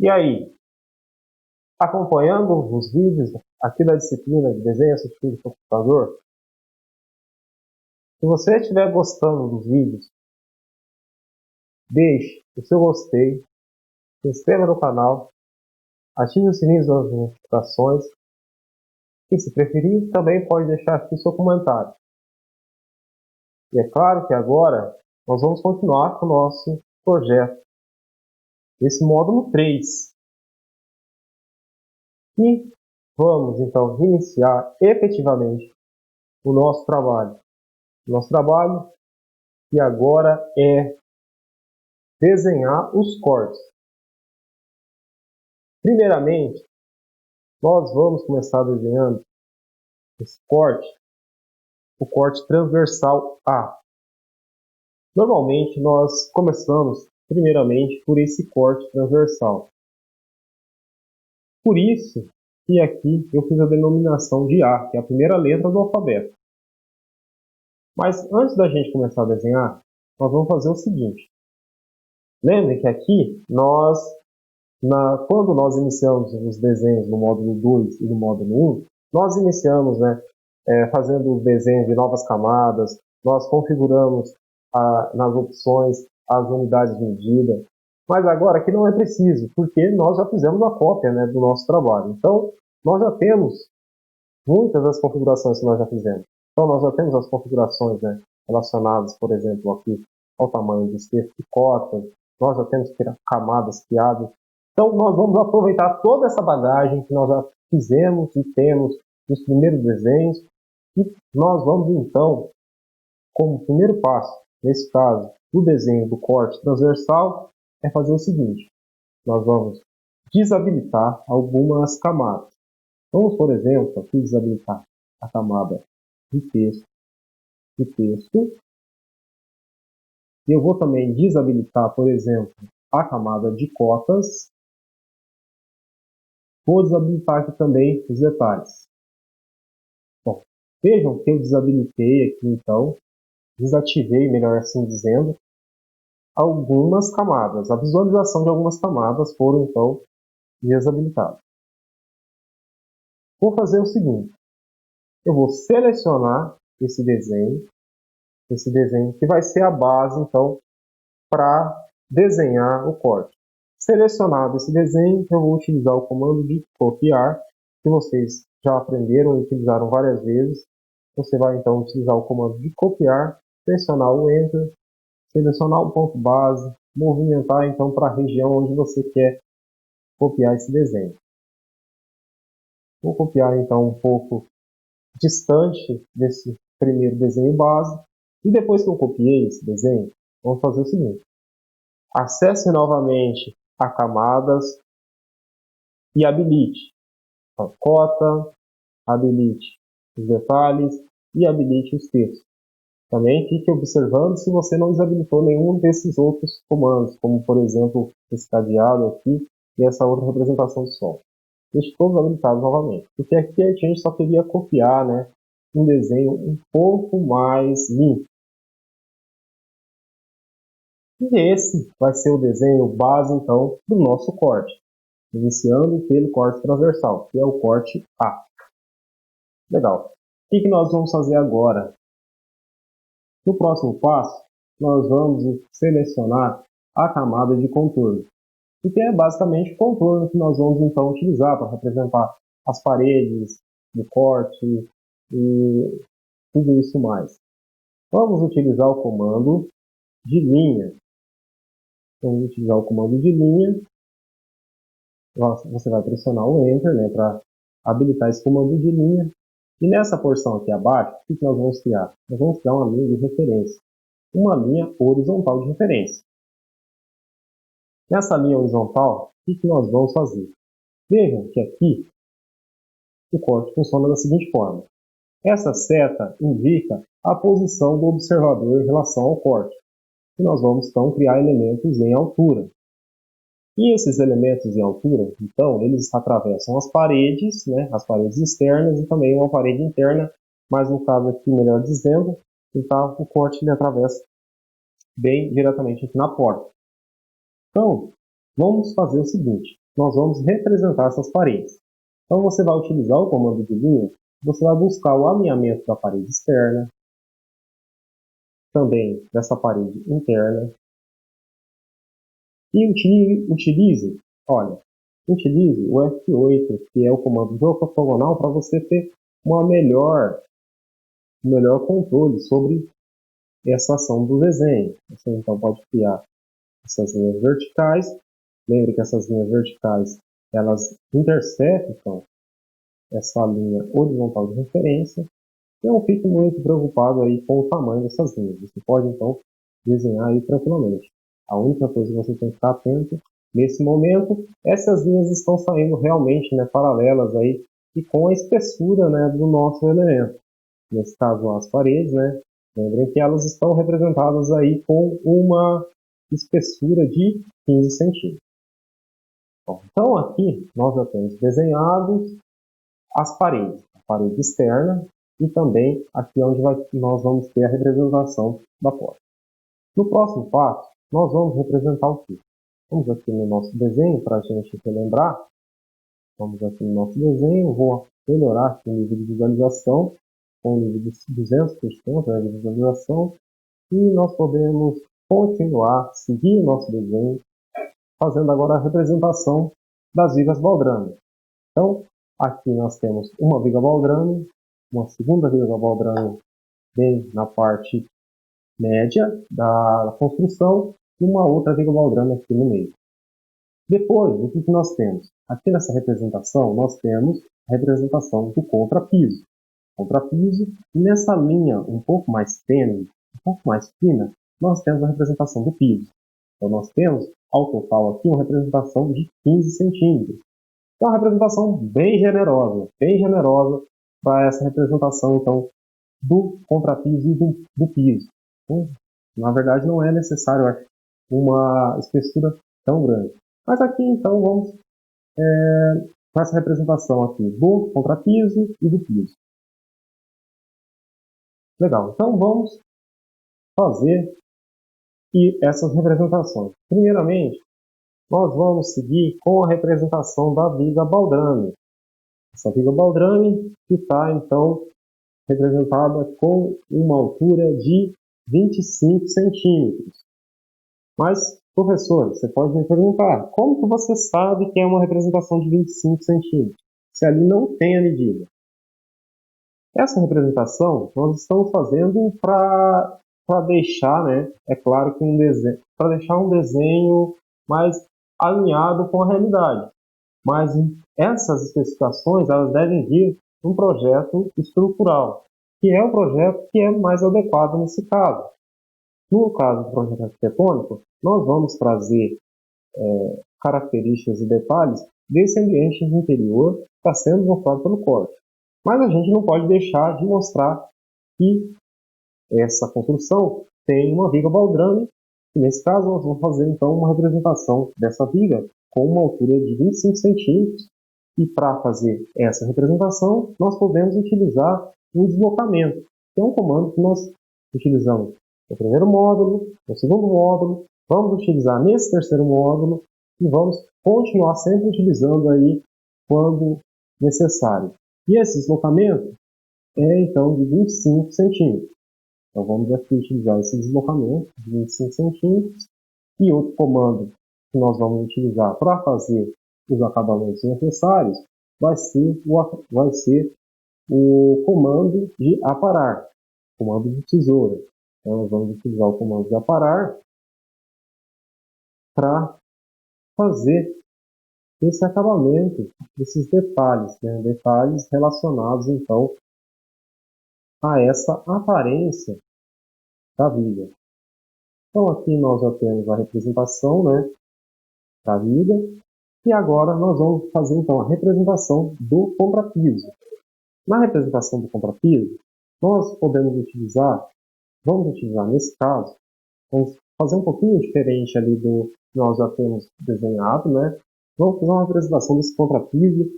E aí, acompanhando os vídeos aqui da disciplina de desenho assistido por computador? Se você estiver gostando dos vídeos, deixe o seu gostei, se inscreva no canal, ative o sininho das notificações e, se preferir, também pode deixar aqui o seu comentário. E é claro que agora nós vamos continuar com o nosso projeto, esse módulo 3. E vamos então iniciar efetivamente o nosso trabalho. Nosso trabalho que agora é desenhar os cortes. Primeiramente, nós vamos começar desenhando esse corte, o corte transversal A. Normalmente nós começamos primeiramente por esse corte transversal. Por isso que aqui eu fiz a denominação de A, que é a primeira letra do alfabeto. Mas antes da gente começar a desenhar, nós vamos fazer o seguinte. Lembre que aqui quando nós iniciamos os desenhos no módulo 2 e no módulo 1, nós iniciamos fazendo os desenhos de novas camadas, nós configuramos nas opções as unidades de medida, mas agora aqui não é preciso, porque nós já fizemos a cópia do nosso trabalho. Então, nós já temos muitas das configurações que nós já fizemos. Então, nós já temos as configurações relacionadas, por exemplo, aqui ao tamanho dos textos de cotas, nós já temos camadas criadas. Então, nós vamos aproveitar toda essa bagagem que nós já fizemos e temos nos primeiros desenhos e nós vamos, então, como primeiro passo, nesse caso, do desenho do corte transversal, é fazer o seguinte. Nós vamos desabilitar algumas camadas. Vamos, por exemplo, aqui desabilitar a camada de texto. E eu vou também desabilitar, por exemplo, a camada de cotas. Vou desabilitar aqui também os detalhes. Bom, vejam que eu desabilitei aqui, então, desativei, melhor assim dizendo, algumas camadas. A visualização de algumas camadas foram, então, desabilitadas. Vou fazer o seguinte. Eu vou selecionar esse desenho que vai ser a base, então, para desenhar o corte. Selecionado esse desenho, eu vou utilizar o comando de copiar, que vocês já aprenderam e utilizaram várias vezes. Você vai, então, utilizar o comando de copiar, pressionar o Enter, selecionar o ponto base, movimentar, então, para a região onde você quer copiar esse desenho. Vou copiar, então, um pouco distante desse primeiro desenho base. E depois que eu copiei esse desenho, vamos fazer o seguinte. Acesse novamente a camadas e habilite a cota, habilite os detalhes e habilite os textos. Também fique observando se você não desabilitou nenhum desses outros comandos, como por exemplo esse cadeado aqui e essa outra representação do sol. Deixe todos habilitados novamente, porque aqui a gente só queria copiar um desenho um pouco mais limpo. E esse vai ser o desenho base, então, do nosso corte. Iniciando pelo corte transversal, que é o corte A. Legal. O que nós vamos fazer agora? No próximo passo, nós vamos selecionar a camada de contorno. Que é basicamente o contorno que nós vamos, então, utilizar para representar as paredes do corte e tudo isso mais. Vamos utilizar o comando de linha. Vamos utilizar o comando de linha. Você vai pressionar o Enter para habilitar esse comando de linha. E nessa porção aqui abaixo, o que nós vamos criar? Nós vamos criar uma linha de referência. Uma linha horizontal de referência. Nessa linha horizontal, o que nós vamos fazer? Vejam que aqui o corte funciona da seguinte forma. Essa seta indica a posição do observador em relação ao corte. E nós vamos, então, criar elementos em altura. E esses elementos em altura, então, eles atravessam as paredes externas e também uma parede interna, mas no caso aqui, melhor dizendo, então, o corte ele atravessa bem diretamente aqui na porta. Então, vamos fazer o seguinte. nós vamos representar essas paredes. Então, você vai utilizar o comando de linha, você vai buscar o alinhamento da parede externa, também dessa parede interna, e utilize o F8, que é o comando de ortogonal, para você ter um melhor controle sobre essa ação do desenho. Você então pode criar essas linhas verticais. Lembre que essas linhas verticais elas intersectam essa linha horizontal de referência. E não fique muito preocupado aí com o tamanho dessas linhas. Você pode então desenhar aí tranquilamente. A única coisa que você tem que estar atento nesse momento é se as linhas estão saindo realmente, né, paralelas aí e com a espessura, né, do nosso elemento. Nesse caso, as paredes, né, lembrem que elas estão representadas aí com uma espessura de 15 centímetros. Bom, então aqui nós já temos desenhado as paredes, a parede externa e também aqui onde nós vamos ter a representação da porta. No próximo passo, nós vamos representar o quê? Vamos aqui no nosso desenho para a gente relembrar. Vamos aqui no nosso desenho, vou melhorar aqui o nível de visualização com o nível de 200%, né, de visualização, e nós podemos continuar, seguir o nosso desenho, fazendo agora a representação das vigas baldrame. Então, aqui nós temos uma viga baldrame, uma segunda viga baldrame bem na parte média da construção e uma outra viga baldrame aqui no meio. Depois, o que nós temos? Aqui nessa representação, nós temos a representação do contrapiso. E nessa linha um pouco mais tênue, um pouco mais fina, nós temos a representação do piso. Então, nós temos, ao total aqui, uma representação de 15 centímetros. É uma representação bem generosa para essa representação, então, do contrapiso e do piso. Então, na verdade, não é necessário uma espessura tão grande. Mas aqui, então, vamos com essa representação aqui do contrapiso e do piso. Legal, então vamos fazer essas representações. Primeiramente, nós vamos seguir com a representação da viga baldrame. Essa viga baldrame que está, então, representada com uma altura de 25 centímetros. Mas, professor, você pode me perguntar, como que você sabe que é uma representação de 25 centímetros, se ali não tem a medida? Essa representação nós estamos fazendo para deixar, né, é claro que para deixar um desenho mais alinhado com a realidade. Mas essas especificações elas devem vir de um projeto estrutural, que é o projeto que é mais adequado nesse caso. No caso do projeto arquitetônico, nós vamos trazer características e detalhes desse ambiente interior que está sendo mostrado pelo corte. Mas a gente não pode deixar de mostrar que essa construção tem uma viga baldrame, e nesse caso nós vamos fazer então uma representação dessa viga com uma altura de 25 centímetros, e para fazer essa representação nós podemos utilizar o deslocamento, que é um comando que nós utilizamos no primeiro módulo, no segundo módulo, vamos utilizar nesse terceiro módulo e vamos continuar sempre utilizando aí quando necessário. E esse deslocamento é então de 25 centímetros. Então vamos aqui utilizar esse deslocamento de 25 centímetros. E outro comando que nós vamos utilizar para fazer os acabamentos necessários vai ser o comando de aparar, comando de tesoura. Então nós vamos utilizar o comando de aparar para fazer esse acabamento, esses detalhes, né? Detalhes relacionados então a essa aparência da viga. Então aqui nós já temos a representação, né, da viga, e agora nós vamos fazer então a representação do contrapiso. Na representação do contrapiso, nós vamos utilizar nesse caso, vamos fazer um pouquinho diferente ali do que nós já temos desenhado, né? Vamos fazer uma representação desse contrapiso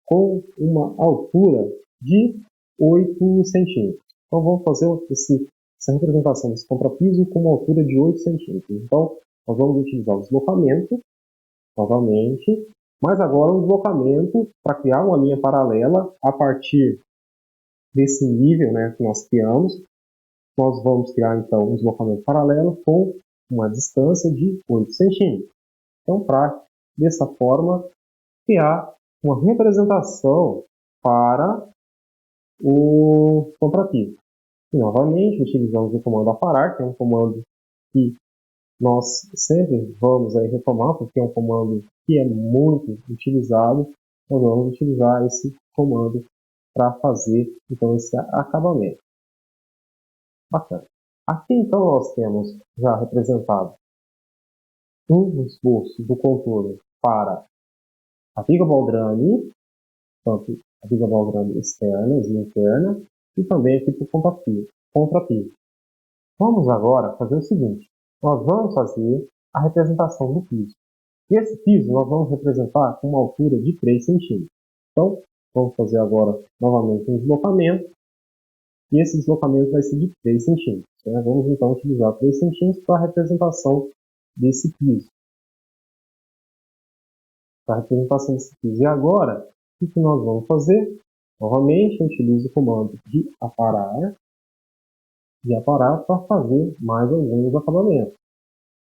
com uma altura de 8 centímetros. Então vamos fazer essa representação desse contrapiso com uma altura de 8 centímetros. Então nós vamos utilizar o deslocamento novamente Mas agora um deslocamento para criar uma linha paralela a partir desse nível, né, que nós criamos. Nós vamos criar então um deslocamento paralelo com uma distância de 8 centímetros. Então, para dessa forma criar uma representação para o contrapiso. E novamente utilizamos o comando aparar, que é um comando que nós sempre vamos aí retomar, porque é um comando que é muito utilizado. Nós vamos utilizar esse comando para fazer então esse acabamento. Bacana. Aqui então nós temos já representado um esboço do contorno para a viga Baldrame, tanto a viga Baldrame externa e interna, e também aqui para o contrapiso. Vamos agora fazer o seguinte, nós vamos fazer a representação do piso. E esse piso nós vamos representar com uma altura de 3 centímetros. Então, vamos fazer agora novamente um deslocamento, e esse deslocamento vai ser de 3 centímetros. Né? Vamos então utilizar 3 centímetros para a representação desse piso. E agora, o que nós vamos fazer? Novamente, eu utilizo o comando de aparar para fazer mais alguns acabamentos.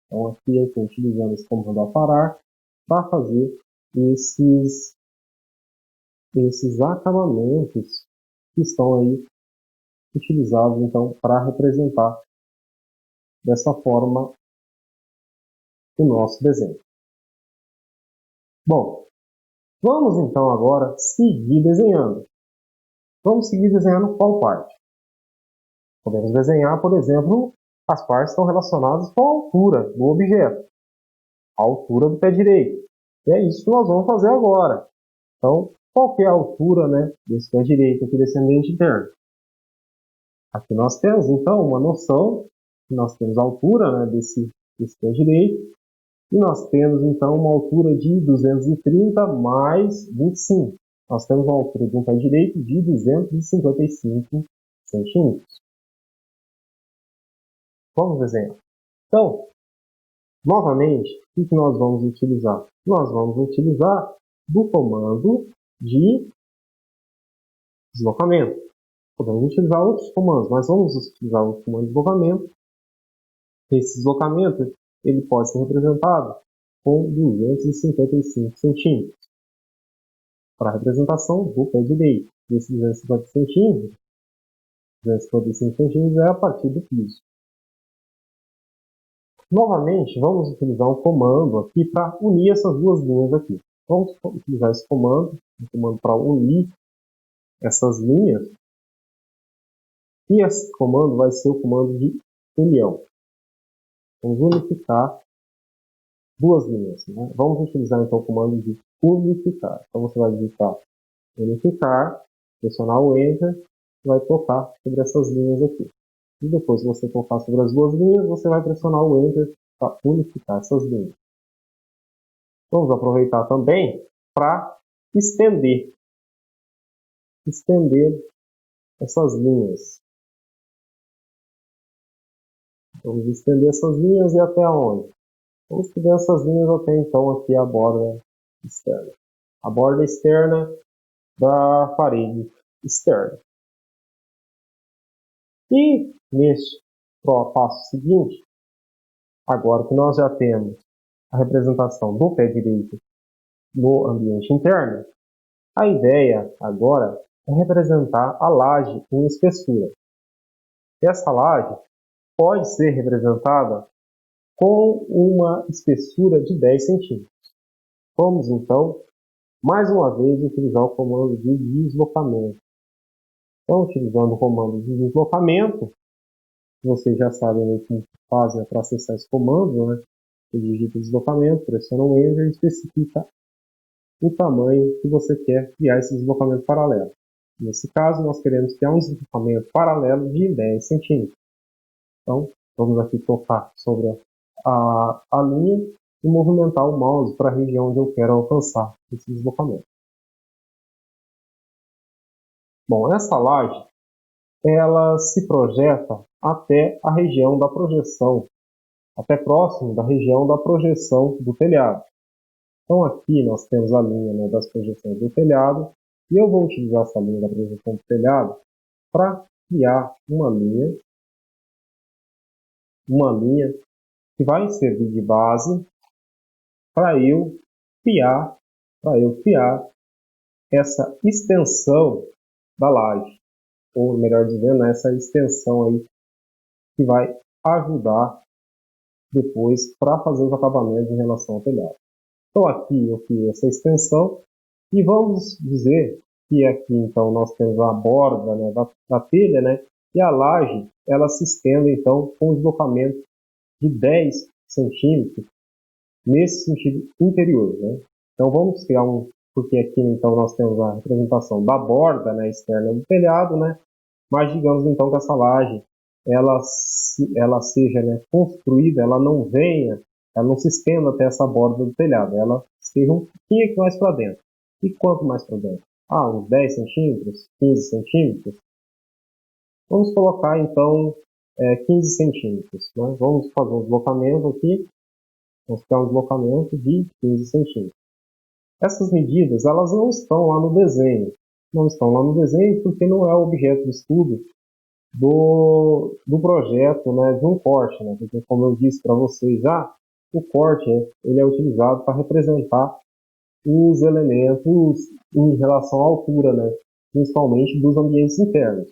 Então, aqui eu estou utilizando esse comando aparar para fazer esses acabamentos que estão aí utilizados então para representar dessa forma o nosso desenho. Bom, vamos então agora seguir desenhando. Vamos seguir desenhando qual parte? Podemos desenhar, por exemplo, as partes que estão relacionadas com a altura do objeto, a altura do pé direito. E é isso que nós vamos fazer agora. Então, qual que é a altura, né, desse pé direito aqui, desse ambiente interno? Aqui nós temos então uma noção, nós temos a altura, né, desse pé direito, e nós temos então uma altura de 230 mais 25. Nós temos uma altura de um pé direito de 255 centímetros. Vamos desenhar. Então, novamente, o que nós vamos utilizar? Nós vamos utilizar do comando de deslocamento. Podemos utilizar outros comandos, mas vamos utilizar o comando de deslocamento. Esse deslocamento ele pode ser representado com 255 centímetros. Para a representação do pé direito. Esse 255 centímetros é a partir do piso. Novamente, vamos utilizar um comando aqui para unir essas duas linhas aqui. Vamos utilizar esse comando, um comando para unir essas linhas. E esse comando vai ser o comando de união. Vamos unificar duas linhas. Né? Vamos utilizar então o comando de unificar. Então você vai digitar unificar, pressionar o Enter e vai tocar sobre essas linhas aqui. E depois que você tocar sobre as duas linhas, você vai pressionar o Enter para unificar essas linhas. Vamos aproveitar também para estender essas linhas. Vamos estender essas linhas e até onde? Vamos estender essas linhas até então aqui a borda externa. A borda externa da parede externa. E neste passo seguinte, agora que nós já temos a representação do pé direito no ambiente interno, a ideia agora é representar a laje em espessura. Essa laje pode ser representada com uma espessura de 10 centímetros. Vamos então, mais uma vez, utilizar o comando de deslocamento. Então, utilizando o comando de deslocamento, vocês já sabem como fazem para acessar esse comando, né? Você digita deslocamento, pressiona o Enter e especifica o tamanho que você quer criar esse deslocamento paralelo. Nesse caso, nós queremos criar um deslocamento paralelo de 10 centímetros. Então, vamos aqui tocar sobre a linha e movimentar o mouse para a região onde eu quero alcançar esse deslocamento. Bom, essa laje ela se projeta até a região da projeção, até próximo da região da projeção do telhado. Então aqui nós temos a linha, né, das projeções do telhado, e eu vou utilizar essa linha da projeção do telhado para criar uma linha que vai servir de base para eu criar essa extensão da laje, ou melhor dizendo, essa extensão aí que vai ajudar depois para fazer os acabamentos em relação ao telhado. Então aqui eu fiz essa extensão e vamos dizer que aqui então nós temos a borda, né, da telha, né, e a laje ela se estende então com um deslocamento de 10 centímetros nesse sentido interior, né? Então vamos criar porque aqui então nós temos a representação da borda, né, externa do telhado, né? Mas digamos então que essa laje ela seja, né, construída, ela não se estenda até essa borda do telhado, ela esteja um pouquinho mais para dentro. E quanto mais para dentro? Uns 10 centímetros, 15 centímetros. Vamos colocar então 15 centímetros. Né? Vamos fazer um deslocamento aqui. Vamos criar um deslocamento de 15 centímetros. Essas medidas elas não estão lá no desenho. Não estão lá no desenho porque não é o objeto de estudo do projeto, né, de um corte. Né? Porque, como eu disse para vocês já, o corte ele é utilizado para representar os elementos em relação à altura, né, principalmente dos ambientes internos.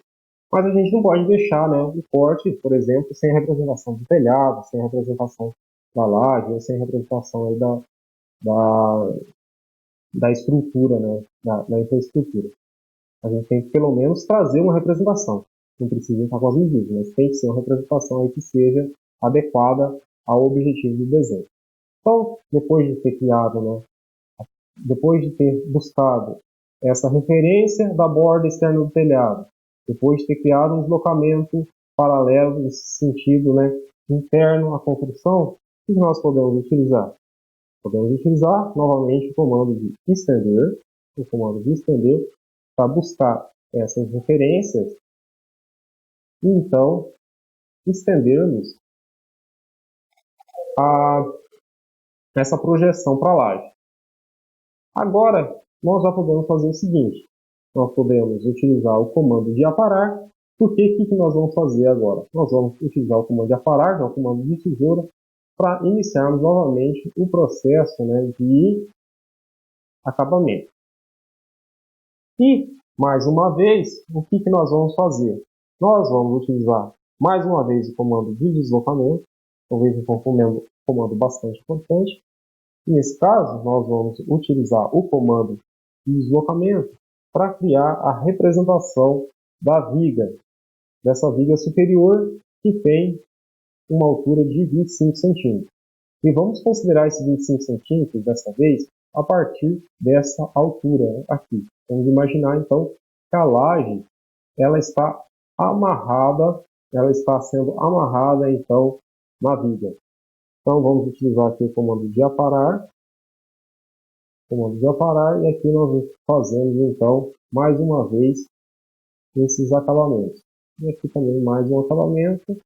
Mas a gente não pode deixar, né, o corte, por exemplo, sem a representação do telhado, sem a representação da laje, ou sem a representação aí da estrutura, né, da infraestrutura. A gente tem que pelo menos trazer uma representação. Não precisa estar com as medidas, mas tem que ser uma representação aí que seja adequada ao objetivo do desenho. Então, depois de ter criado, né, depois de ter buscado essa referência da borda externa do telhado, depois de ter criado um deslocamento paralelo nesse sentido, né, interno à construção, o que nós podemos utilizar? Podemos utilizar novamente o comando de estender, para buscar essas referências e então estendermos essa projeção para a laje. Agora, nós já podemos fazer o seguinte, nós podemos utilizar o comando de aparar, porque o que nós vamos fazer agora? Nós vamos utilizar o comando de aparar, que é o comando de tesoura, para iniciarmos novamente o processo, né, de acabamento. E, mais uma vez, o que nós vamos fazer? Nós vamos utilizar mais uma vez o comando de deslocamento, talvez um comando bastante importante. E nesse caso, nós vamos utilizar o comando de deslocamento para criar a representação da viga, dessa viga superior que tem uma altura de 25 centímetros. E vamos considerar esses 25 centímetros dessa vez a partir dessa altura aqui. Vamos imaginar então que a laje ela está sendo amarrada então na viga. Então vamos utilizar aqui o comando de aparar, e aqui nós fazemos então mais uma vez esses acabamentos. E aqui também mais um acabamento.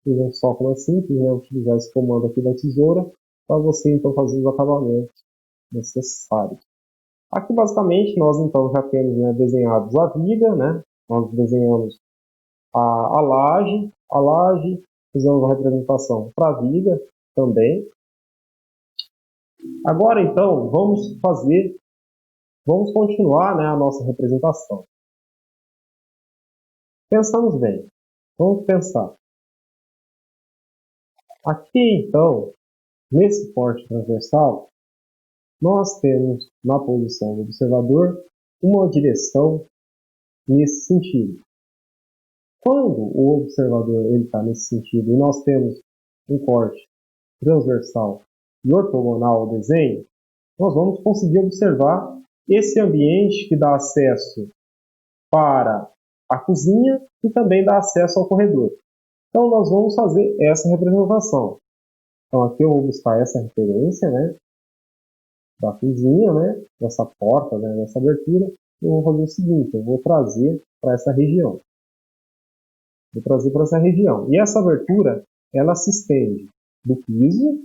Fizemos só como é simples, né? Utilizar esse comando aqui da tesoura para você então fazer os acabamentos necessários. Aqui basicamente nós então já temos, né, desenhados a viga, né? Nós desenhamos a laje, fizemos a representação para a viga também. Agora então vamos continuar, né, a nossa representação. Pensamos bem, vamos pensar. Aqui então, nesse corte transversal, nós temos na posição do observador uma direção nesse sentido. Quando o observador está nesse sentido e nós temos um corte transversal e ortogonal ao desenho, nós vamos conseguir observar esse ambiente que dá acesso para a cozinha e também dá acesso ao corredor. Então nós vamos fazer essa representação. Então aqui eu vou buscar essa referência, né, da cozinha, né, dessa porta, né, dessa abertura. Eu vou fazer o seguinte, eu vou trazer para essa região. E essa abertura, ela se estende do piso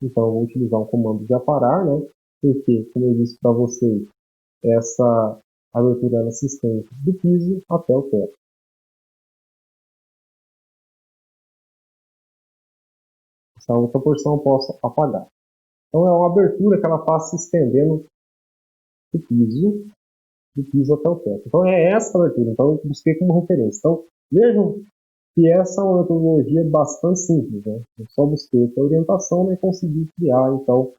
Então, eu vou utilizar um comando de aparar, né? Porque, como eu disse para vocês, essa abertura ela se estende do piso até o teto. Essa outra porção eu posso apagar. Então, é uma abertura que ela está se estendendo do piso até o teto. Então, é essa abertura. Então, eu busquei como referência. Então, vejam que essa é uma metodologia bastante simples, né? Eu só busquei essa orientação, né, e consegui criar, então,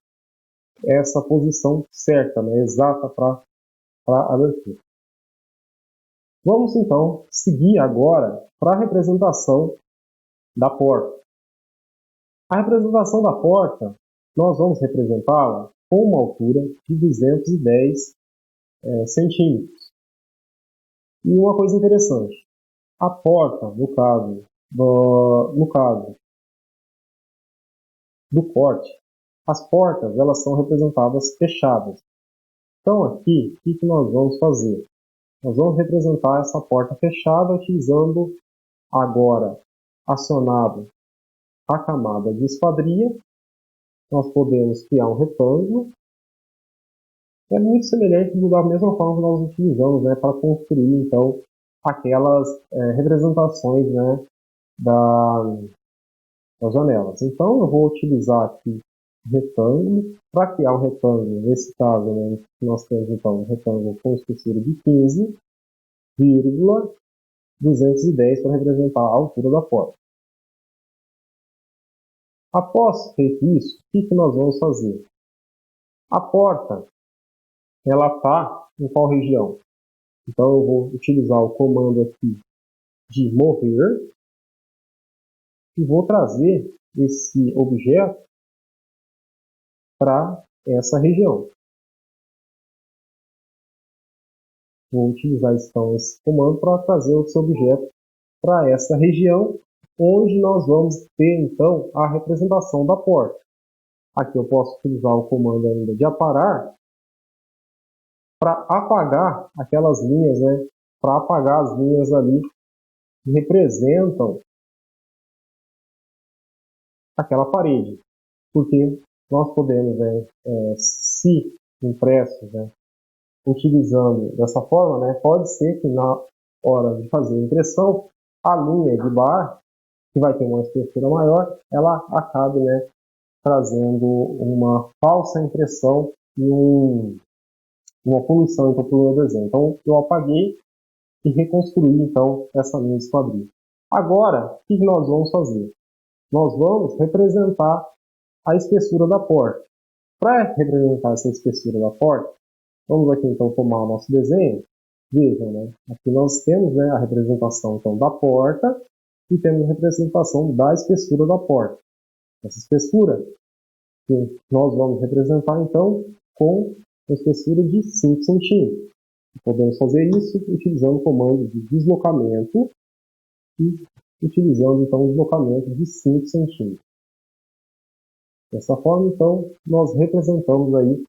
essa posição certa, né, exata para a abertura. Vamos, então, seguir agora para a representação da porta. A representação da porta, nós vamos representá-la com uma altura de 210 centímetros. E uma coisa interessante, a porta, no caso do corte, as portas elas são representadas fechadas. Então aqui, o que nós vamos fazer? Nós vamos representar essa porta fechada utilizando agora acionado a camada de esquadria. Nós podemos criar um retângulo. É muito semelhante da mesma forma que nós utilizamos, né, para construir então aquelas representações, né, das janelas. Então eu vou utilizar aqui retângulo. Para criar um retângulo, nesse caso, né, nós temos então um retângulo com espessura de 15,210 para representar a altura da porta. Após feito isso, o que nós vamos fazer? A porta ela está em qual região? Então eu vou utilizar o comando aqui de mover e vou trazer esse objeto para essa região. Vou utilizar então esse comando para trazer esse objeto para essa região, onde nós vamos ter então a representação da porta. Aqui eu posso utilizar o comando ainda de aparar para apagar aquelas linhas, né? Para apagar as linhas ali que representam aquela parede. Porque nós podemos, né, se impressos, né, utilizando dessa forma, né, pode ser que na hora de fazer a impressão, a linha de bar, que vai ter uma espessura maior, ela acabe, né, trazendo uma falsa impressão e uma poluição então, para o meu desenho. Então, eu apaguei e reconstruí então essa linha de esquadria. Agora, o que nós vamos fazer? Nós vamos representar a espessura da porta. Para representar essa espessura da porta, vamos aqui então tomar o nosso desenho. Vejam, né? Aqui nós temos, né, a representação então, da porta e temos a representação da espessura da porta. Essa espessura que nós vamos representar então com uma espessura de 5 centímetros. Podemos fazer isso utilizando o comando de deslocamento e utilizando então o deslocamento de 5 centímetros. Dessa forma, então, nós representamos aí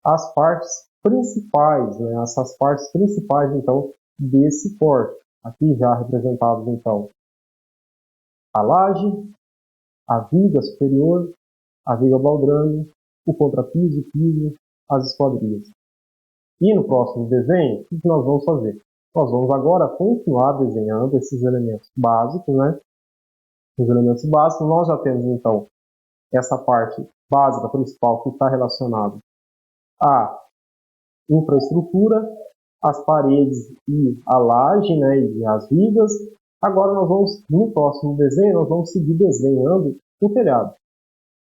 as partes principais, né? Essas partes principais, então, desse corte. Aqui já representados, então, a laje, a viga superior, a viga baldrame, o contrapiso, o piso, as esquadrias. E no próximo desenho, o que nós vamos fazer? Nós vamos agora continuar desenhando esses elementos básicos, né? Os elementos básicos, nós já temos, então, essa parte básica principal que está relacionada à infraestrutura, as paredes e a laje, né, e as vigas. Agora nós vamos, no próximo desenho, nós vamos seguir desenhando o telhado.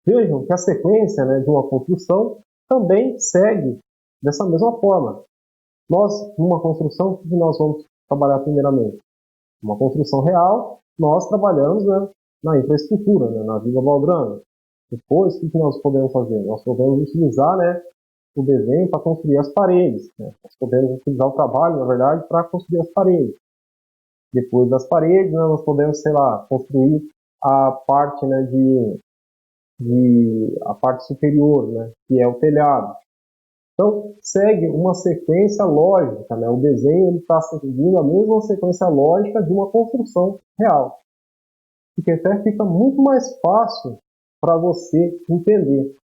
Vejam que a sequência, né, de uma construção também segue dessa mesma forma. Nós, numa construção, o que nós vamos trabalhar primeiramente? Uma construção real, nós trabalhamos, né, na infraestrutura, né, na viga baldrame. Depois, o que nós podemos fazer? Nós podemos utilizar, né, o desenho para construir as paredes. Né? Nós podemos utilizar o trabalho, na verdade, para construir as paredes. Depois das paredes, né, nós podemos, sei lá, construir a parte, né, a parte superior, né, que é o telhado. Então, segue uma sequência lógica. Né? O desenho está seguindo a mesma sequência lógica de uma construção real. Porque até fica muito mais fácil para você entender.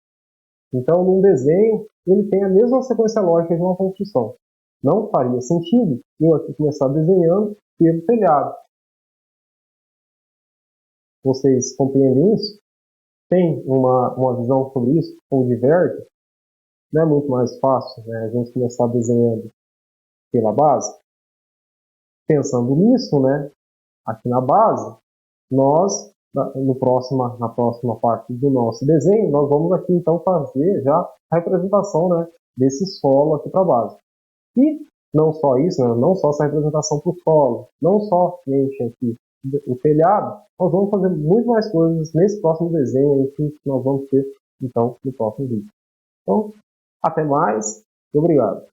Então, num desenho, ele tem a mesma sequência lógica de uma construção. Não faria sentido eu aqui começar desenhando pelo telhado. Vocês compreendem isso? Tem uma visão sobre isso? Ou diverge? Não é muito mais fácil, né, a gente começar desenhando pela base? Pensando nisso, né, aqui na base, nós, na próxima parte do nosso desenho, nós vamos aqui então fazer já a representação, né, desse solo aqui para a base. E não só isso, né, não só essa representação para o solo, não só enche aqui o telhado, nós vamos fazer muito mais coisas nesse próximo desenho que nós vamos ter então no próximo vídeo. Então, até mais e obrigado.